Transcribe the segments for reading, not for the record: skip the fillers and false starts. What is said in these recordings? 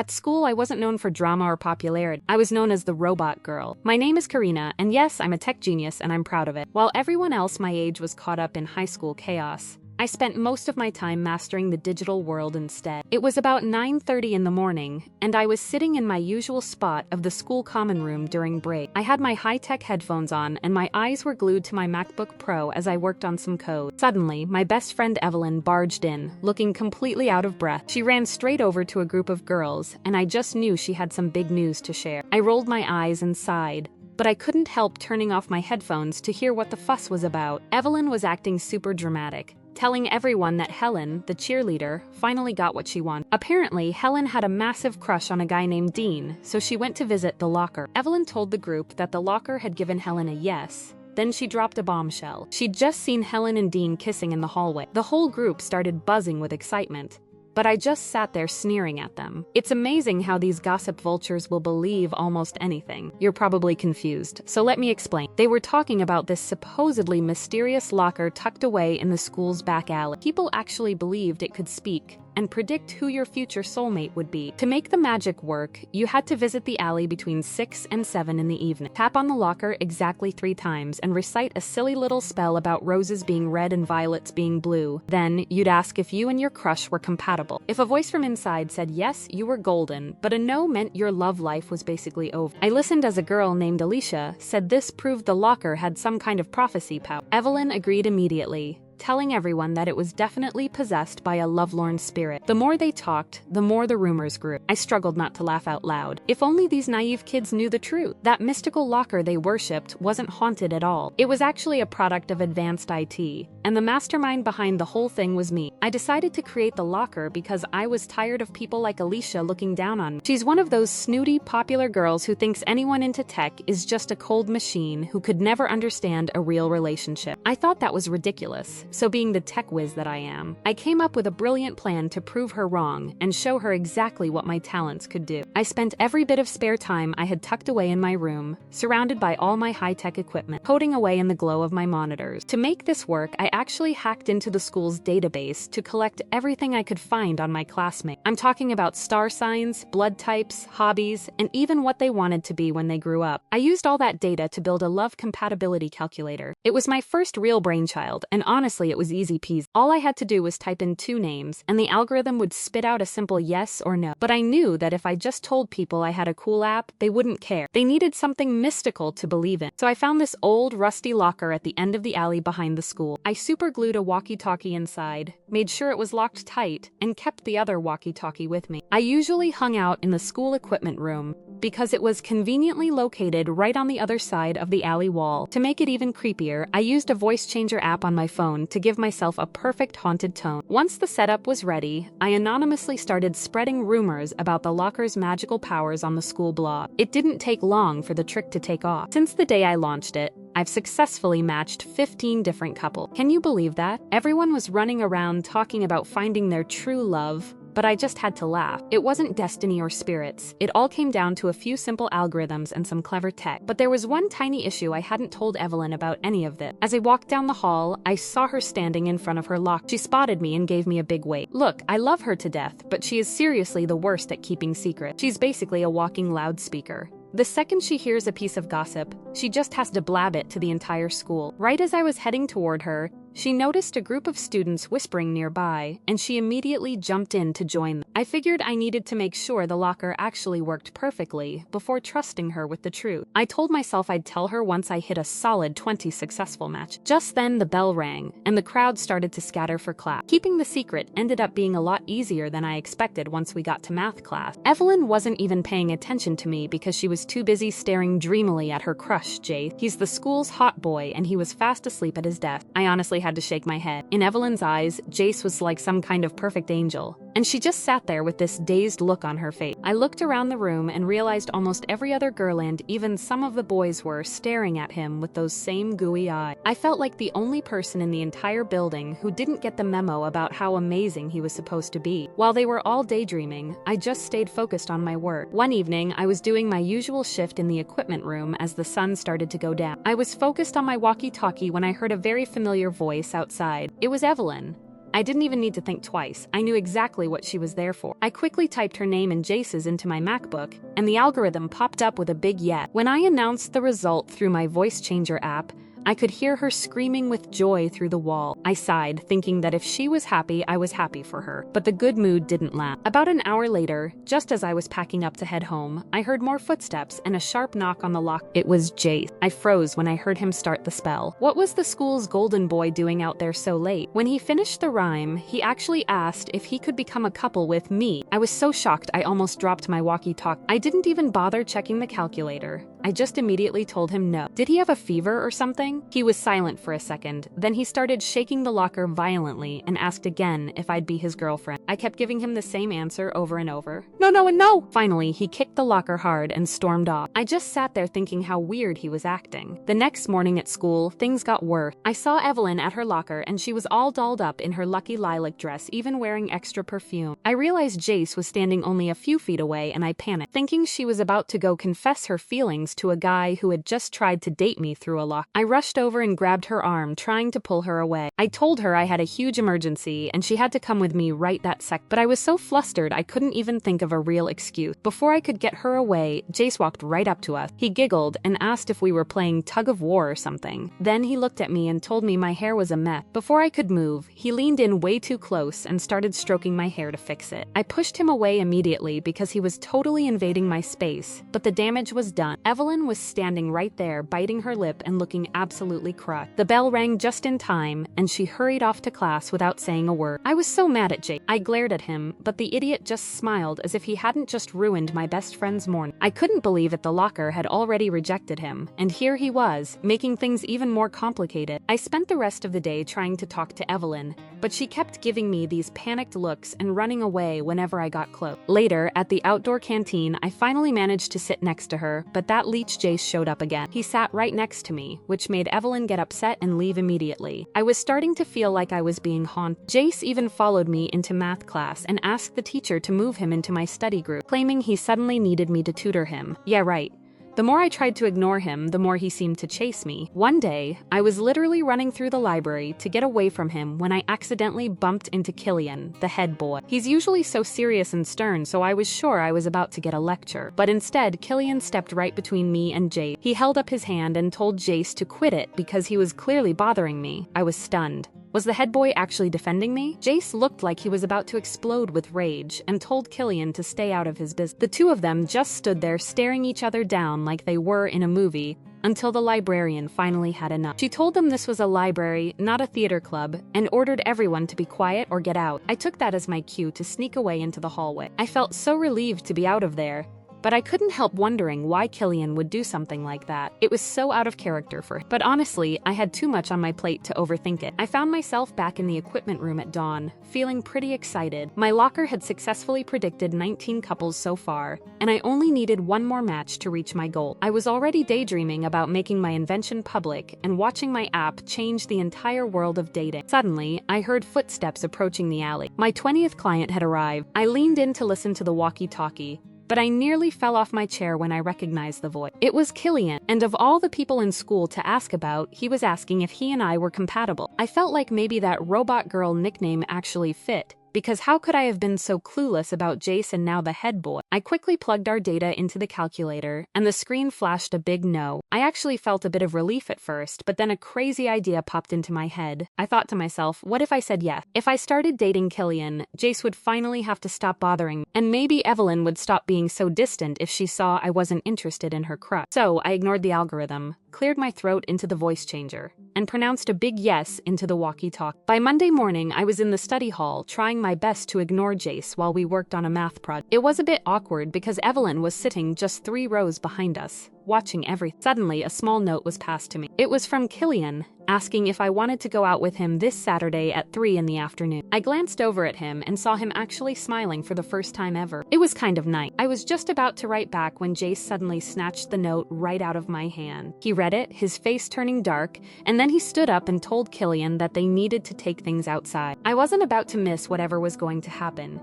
At school, I wasn't known for drama or popularity. I was known as the robot girl. My name is Karina, and yes, I'm a tech genius and I'm proud of it. While everyone else my age was caught up in high school chaos, I spent most of my time mastering the digital world instead. It was about 9:30 in the morning, and I was sitting in my usual spot of the school common room during break. I had my high-tech headphones on, and my eyes were glued to my MacBook Pro as I worked on some code. Suddenly, my best friend Evelyn barged in, looking completely out of breath. She ran straight over to a group of girls, and I just knew she had some big news to share. I rolled my eyes and sighed, but I couldn't help turning off my headphones to hear what the fuss was about. Evelyn was acting super dramatic, telling everyone that Helen, the cheerleader, finally got what she wanted. Apparently, Helen had a massive crush on a guy named Dean, so she went to visit the locker. Evelyn told the group that the locker had given Helen a yes. Then she dropped a bombshell. She'd just seen Helen and Dean kissing in the hallway. The whole group started buzzing with excitement, but I just sat there sneering at them. It's amazing how these gossip vultures will believe almost anything. You're probably confused, so let me explain. They were talking about this supposedly mysterious locker tucked away in the school's back alley. People actually believed it could speak and predict who your future soulmate would be. To make the magic work, you had to visit the alley between 6 and 7 in the evening. Tap on the locker exactly 3 times and recite a silly little spell about roses being red and violets being blue. Then, you'd ask if you and your crush were compatible. If a voice from inside said yes, you were golden, but a no meant your love life was basically over. I listened as a girl named Alicia said this proved the locker had some kind of prophecy power. Evelyn agreed immediately, telling everyone that it was definitely possessed by a lovelorn spirit. The more they talked, the more the rumors grew. I struggled not to laugh out loud. If only these naive kids knew the truth. That mystical locker they worshipped wasn't haunted at all. It was actually a product of advanced IT, and the mastermind behind the whole thing was me. I decided to create the locker because I was tired of people like Alicia looking down on me. She's one of those snooty, popular girls who thinks anyone into tech is just a cold machine who could never understand a real relationship. I thought that was ridiculous. So being the tech whiz that I am, I came up with a brilliant plan to prove her wrong and show her exactly what my talents could do. I spent every bit of spare time I had tucked away in my room, surrounded by all my high-tech equipment, coding away in the glow of my monitors. To make this work, I actually hacked into the school's database to collect everything I could find on my classmates. I'm talking about star signs, blood types, hobbies, and even what they wanted to be when they grew up. I used all that data to build a love compatibility calculator. It was my first real brainchild, and honestly, it was easy peasy. All I had to do was type in 2 names, and the algorithm would spit out a simple yes or no. But I knew that if I just told people I had a cool app, they wouldn't care. They needed something mystical to believe in. So I found this old, rusty locker at the end of the alley behind the school. I superglued a walkie-talkie inside, made sure it was locked tight, and kept the other walkie-talkie with me. I usually hung out in the school equipment room because it was conveniently located right on the other side of the alley wall. To make it even creepier, I used a voice changer app on my phone to give myself a perfect haunted tone. Once the setup was ready, I anonymously started spreading rumors about the locker's magical powers on the school blog. It didn't take long for the trick to take off. Since the day I launched it, I've successfully matched 15 different couples. Can you believe that? Everyone was running around talking about finding their true love, but I just had to laugh. It wasn't destiny or spirits. It all came down to a few simple algorithms and some clever tech. But there was one tiny issue I hadn't told Evelyn about any of this. As I walked down the hall, I saw her standing in front of her locker. She spotted me and gave me a big wave. Look, I love her to death, but she is seriously the worst at keeping secrets. She's basically a walking loudspeaker. The second she hears a piece of gossip, she just has to blab it to the entire school. Right as I was heading toward her, she noticed a group of students whispering nearby, and she immediately jumped in to join them. I figured I needed to make sure the locker actually worked perfectly before trusting her with the truth. I told myself I'd tell her once I hit a solid 20 successful matches. Just then the bell rang, and the crowd started to scatter for class. Keeping the secret ended up being a lot easier than I expected once we got to math class. Evelyn wasn't even paying attention to me because she was too busy staring dreamily at her crush, Jace. He's the school's hot boy, and he was fast asleep at his desk. I honestly had to shake my head. In Evelyn's eyes, Jace was like some kind of perfect angel, and she just sat there with this dazed look on her face. I looked around the room and realized almost every other girl and even some of the boys were staring at him with those same gooey eyes. I felt like the only person in the entire building who didn't get the memo about how amazing he was supposed to be. While they were all daydreaming, I just stayed focused on my work. One evening, I was doing my usual shift in the equipment room as the sun started to go down. I was focused on my walkie-talkie when I heard a very familiar voice outside. It was Evelyn. I didn't even need to think twice. I knew exactly what she was there for. I quickly typed her name and Jace's into my MacBook, and the algorithm popped up with a big yes. When I announced the result through my voice changer app, I could hear her screaming with joy through the wall. I sighed, thinking that if she was happy, I was happy for her. But the good mood didn't last. About an hour later, just as I was packing up to head home, I heard more footsteps and a sharp knock on the lock. It was Jace. I froze when I heard him start the spell. What was the school's golden boy doing out there so late? When he finished the rhyme, he actually asked if he could become a couple with me. I was so shocked I almost dropped my walkie-talkie. I didn't even bother checking the calculator. I just immediately told him no. Did he have a fever or something? He was silent for a second. Then he started shaking the locker violently and asked again if I'd be his girlfriend. I kept giving him the same answer over and over. No, no, and no! Finally, he kicked the locker hard and stormed off. I just sat there thinking how weird he was acting. The next morning at school, things got worse. I saw Evelyn at her locker and she was all dolled up in her lucky lilac dress, even wearing extra perfume. I realized Jace was standing only a few feet away and I panicked, thinking she was about to go confess her feelings to a guy who had just tried to date me through a lock. I rushed over and grabbed her arm, trying to pull her away. I told her I had a huge emergency and she had to come with me right that sec, but I was so flustered I couldn't even think of a real excuse. Before I could get her away, Jace walked right up to us. He giggled and asked if we were playing tug of war or something. Then he looked at me and told me my hair was a mess. Before I could move, he leaned in way too close and started stroking my hair to fix it. I pushed him away immediately because he was totally invading my space, but the damage was done. Evelyn was standing right there, biting her lip and looking absolutely crushed. The bell rang just in time, and she hurried off to class without saying a word. I was so mad at Jake. I glared at him, but the idiot just smiled as if he hadn't just ruined my best friend's morning. I couldn't believe it. The locker had already rejected him, and here he was, making things even more complicated. I spent the rest of the day trying to talk to Evelyn, but she kept giving me these panicked looks and running away whenever I got close. Later, at the outdoor canteen, I finally managed to sit next to her, but that leech Jace showed up again. He sat right next to me, which made Evelyn get upset and leave immediately. I was starting to feel like I was being haunted. Jace even followed me into math class and asked the teacher to move him into my study group, claiming he suddenly needed me to tutor him. Yeah, right. The more I tried to ignore him, the more he seemed to chase me. One day, I was literally running through the library to get away from him when I accidentally bumped into Killian, the head boy. He's usually so serious and stern, so I was sure I was about to get a lecture. But instead, Killian stepped right between me and Jace. He held up his hand and told Jace to quit it because he was clearly bothering me. I was stunned. Was the head boy actually defending me? Jace looked like he was about to explode with rage and told Killian to stay out of his business. The two of them just stood there staring each other down like they were in a movie until the librarian finally had enough. She told them this was a library, not a theater club, and ordered everyone to be quiet or get out. I took that as my cue to sneak away into the hallway. I felt so relieved to be out of there, but I couldn't help wondering why Killian would do something like that. It was so out of character for him. But honestly, I had too much on my plate to overthink it. I found myself back in the equipment room at dawn, feeling pretty excited. My locker had successfully predicted 19 couples so far, and I only needed one more match to reach my goal. I was already daydreaming about making my invention public and watching my app change the entire world of dating. Suddenly, I heard footsteps approaching the alley. My 20th client had arrived. I leaned in to listen to the walkie-talkie, but I nearly fell off my chair when I recognized the voice. It was Killian, and of all the people in school to ask about, he was asking if he and I were compatible. I felt like maybe that robot girl nickname actually fit, because how could I have been so clueless about Jace and now the head boy? I quickly plugged our data into the calculator, and the screen flashed a big no. I actually felt a bit of relief at first, but then a crazy idea popped into my head. I thought to myself, what if I said yes? If I started dating Killian, Jace would finally have to stop bothering me, and maybe Evelyn would stop being so distant if she saw I wasn't interested in her crush. So I ignored the algorithm, cleared my throat into the voice changer, and pronounced a big yes into the walkie-talkie. By Monday morning, I was in the study hall, trying my best to ignore Jace while we worked on a math project. It was a bit awkward because Evelyn was sitting just 3 rows behind us, watching everything. Suddenly, a small note was passed to me. It was from Killian, asking if I wanted to go out with him this Saturday at 3 in the afternoon. I glanced over at him and saw him actually smiling for the first time ever. It was kind of nice. I was just about to write back when Jace suddenly snatched the note right out of my hand. He read it, his face turning dark, and then he stood up and told Killian that they needed to take things outside. I wasn't about to miss whatever was going to happen,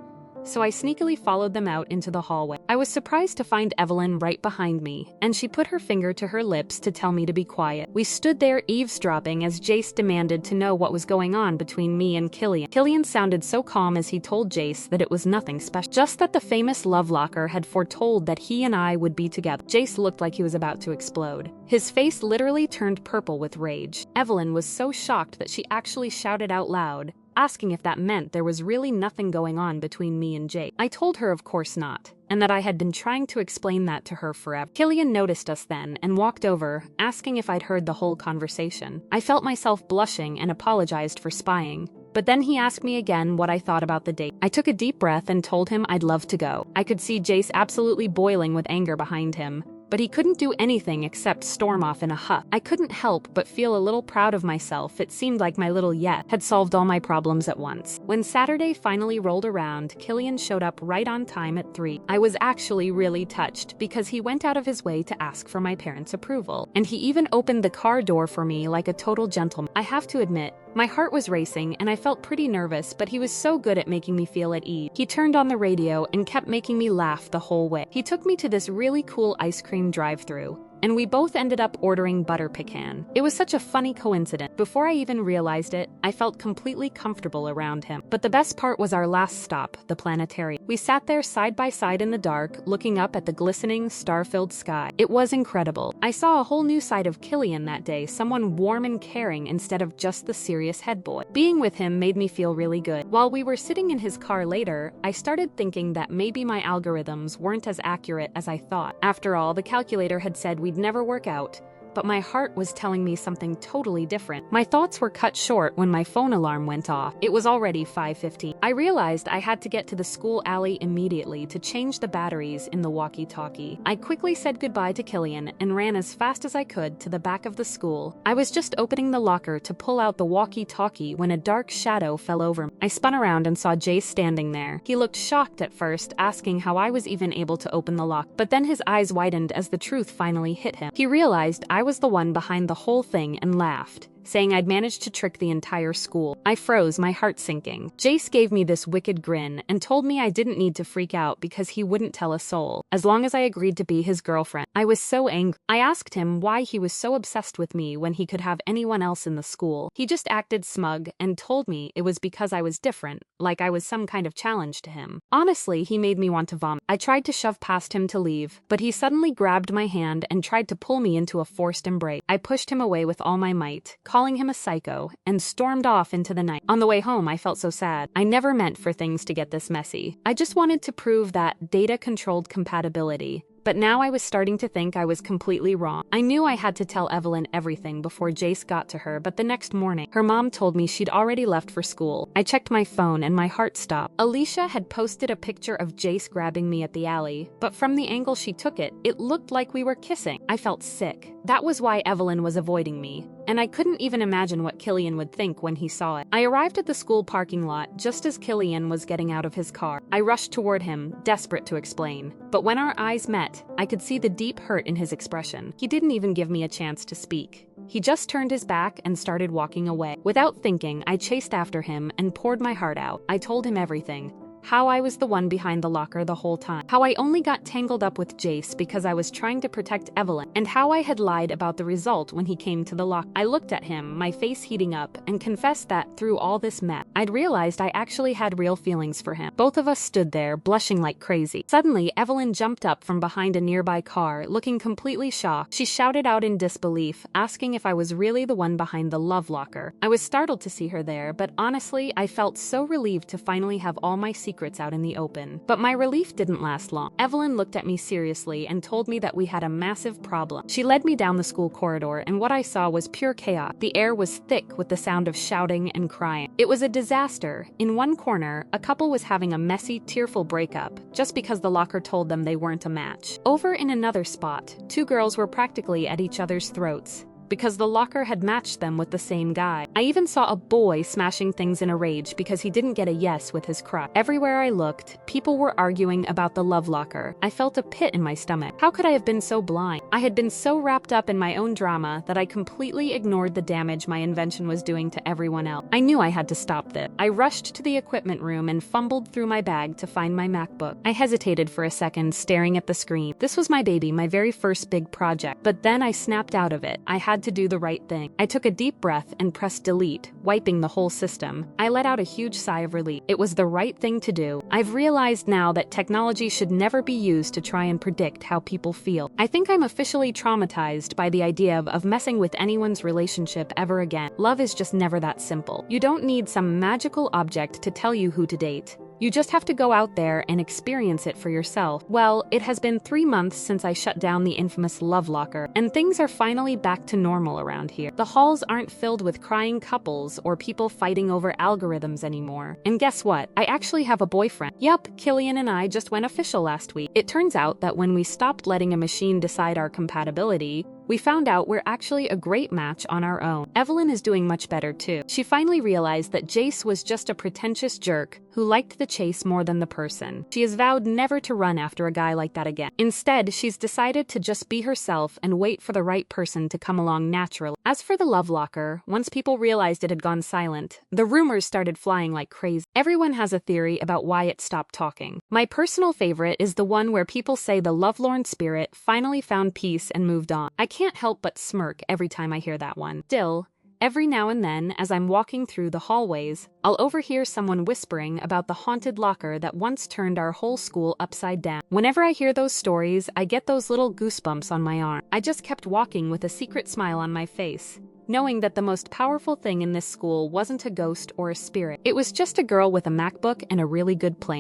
so I sneakily followed them out into the hallway. I was surprised to find Evelyn right behind me, and she put her finger to her lips to tell me to be quiet. We stood there eavesdropping as Jace demanded to know what was going on between me and Killian. Killian sounded so calm as he told Jace that it was nothing special, just that the famous love locker had foretold that he and I would be together. Jace looked like he was about to explode. His face literally turned purple with rage. Evelyn was so shocked that she actually shouted out loud, asking if that meant there was really nothing going on between me and Jake. I told her of course not, and that I had been trying to explain that to her forever. Killian noticed us then and walked over, asking if I'd heard the whole conversation. I felt myself blushing and apologized for spying, but then he asked me again what I thought about the date. I took a deep breath and told him I'd love to go. I could see Jace absolutely boiling with anger behind him, but he couldn't do anything except storm off in a huff. I couldn't help but feel a little proud of myself. It seemed like my little yet had solved all my problems at once. When Saturday finally rolled around, Killian showed up right on time at 3. I was actually really touched because he went out of his way to ask for my parents' approval, and he even opened the car door for me like a total gentleman. I have to admit, my heart was racing and I felt pretty nervous, but he was so good at making me feel at ease. He turned on the radio and kept making me laugh the whole way. He took me to this really cool ice cream drive-thru, and we both ended up ordering butter pecan. It was such a funny coincidence. Before I even realized it, I felt completely comfortable around him. But the best part was our last stop, the planetarium. We sat there side by side in the dark, looking up at the glistening, star-filled sky. It was incredible. I saw a whole new side of Killian that day, someone warm and caring instead of just the serious head boy. Being with him made me feel really good. While we were sitting in his car later, I started thinking that maybe my algorithms weren't as accurate as I thought. After all, the calculator had said we'd never work out, but my heart was telling me something totally different. My thoughts were cut short when my phone alarm went off. It was already 5:15. I realized I had to get to the school alley immediately to change the batteries in the walkie-talkie. I quickly said goodbye to Killian and ran as fast as I could to the back of the school. I was just opening the locker to pull out the walkie-talkie when a dark shadow fell over me. I spun around and saw Jace standing there. He looked shocked at first, asking how I was even able to open the lock, but then his eyes widened as the truth finally hit him. He realized I was the one behind the whole thing and laughed, saying I'd managed to trick the entire school. I froze, my heart sinking. Jace gave me this wicked grin and told me I didn't need to freak out because he wouldn't tell a soul, as long as I agreed to be his girlfriend. I was so angry. I asked him why he was so obsessed with me when he could have anyone else in the school. He just acted smug and told me it was because I was different, like I was some kind of challenge to him. Honestly, he made me want to vomit. I tried to shove past him to leave, but he suddenly grabbed my hand and tried to pull me into a forced embrace. I pushed him away with all my might, calling him a psycho, and stormed off into the night. On the way home, I felt so sad. I never meant for things to get this messy. I just wanted to prove that data-controlled compatibility. But now I was starting to think I was completely wrong. I knew I had to tell Evelyn everything before Jace got to her, but the next morning, her mom told me she'd already left for school. I checked my phone and my heart stopped. Alicia had posted a picture of Jace grabbing me at the alley, but from the angle she took it, it looked like we were kissing. I felt sick. That was why Evelyn was avoiding me, and I couldn't even imagine what Killian would think when he saw it. I arrived at the school parking lot just as Killian was getting out of his car. I rushed toward him, desperate to explain, but when our eyes met, I could see the deep hurt in his expression. He didn't even give me a chance to speak. He just turned his back and started walking away. Without thinking, I chased after him and poured my heart out. I told him everything. How I was the one behind the locker the whole time. How I only got tangled up with Jace because I was trying to protect Evelyn. And how I had lied about the result when he came to the locker. I looked at him, my face heating up, and confessed that through all this mess, I'd realized I actually had real feelings for him. Both of us stood there, blushing like crazy. Suddenly, Evelyn jumped up from behind a nearby car, looking completely shocked. She shouted out in disbelief, asking if I was really the one behind the love locker. I was startled to see her there, but honestly, I felt so relieved to finally have all my secrets out in the open. But my relief didn't last long. Evelyn looked at me seriously and told me that we had a massive problem. She led me down the school corridor, and what I saw was pure chaos. The air was thick with the sound of shouting and crying. It was a disaster. In one corner, a couple was having a messy, tearful breakup, just because the locker told them they weren't a match. Over in another spot, two girls were practically at each other's throats. because the locker had matched them with the same guy. I even saw a boy smashing things in a rage because he didn't get a yes with his crush. Everywhere I looked, people were arguing about the love locker. I felt a pit in my stomach. How could I have been so blind? I had been so wrapped up in my own drama that I completely ignored the damage my invention was doing to everyone else. I knew I had to stop this. I rushed to the equipment room and fumbled through my bag to find my MacBook. I hesitated for a second, staring at the screen. This was my baby, my very first big project. But then I snapped out of it. I had to do the right thing. I took a deep breath and pressed delete, wiping the whole system. I let out a huge sigh of relief. It was the right thing to do. I've realized now that technology should never be used to try and predict how people feel. I think I'm officially traumatized by the idea of messing with anyone's relationship ever again. Love is just never that simple. You don't need some magical object to tell you who to date. You just have to go out there and experience it for yourself. Well, it has been 3 months since I shut down the infamous love locker, and things are finally back to normal around here. The halls aren't filled with crying couples or people fighting over algorithms anymore. And guess what? I actually have a boyfriend. Yup, Killian and I just went official last week. It turns out that when we stopped letting a machine decide our compatibility, we found out we're actually a great match on our own. Evelyn is doing much better too. She finally realized that Jace was just a pretentious jerk who liked the chase more than the person. She has vowed never to run after a guy like that again. Instead, she's decided to just be herself and wait for the right person to come along naturally. As for the love locker, once people realized it had gone silent, the rumors started flying like crazy. Everyone has a theory about why it stopped talking. My personal favorite is the one where people say the lovelorn spirit finally found peace and moved on. I can't help but smirk every time I hear that one. Still, every now and then, as I'm walking through the hallways, I'll overhear someone whispering about the haunted locker that once turned our whole school upside down. Whenever I hear those stories, I get those little goosebumps on my arm. I just kept walking with a secret smile on my face, knowing that the most powerful thing in this school wasn't a ghost or a spirit. It was just a girl with a MacBook and a really good plan.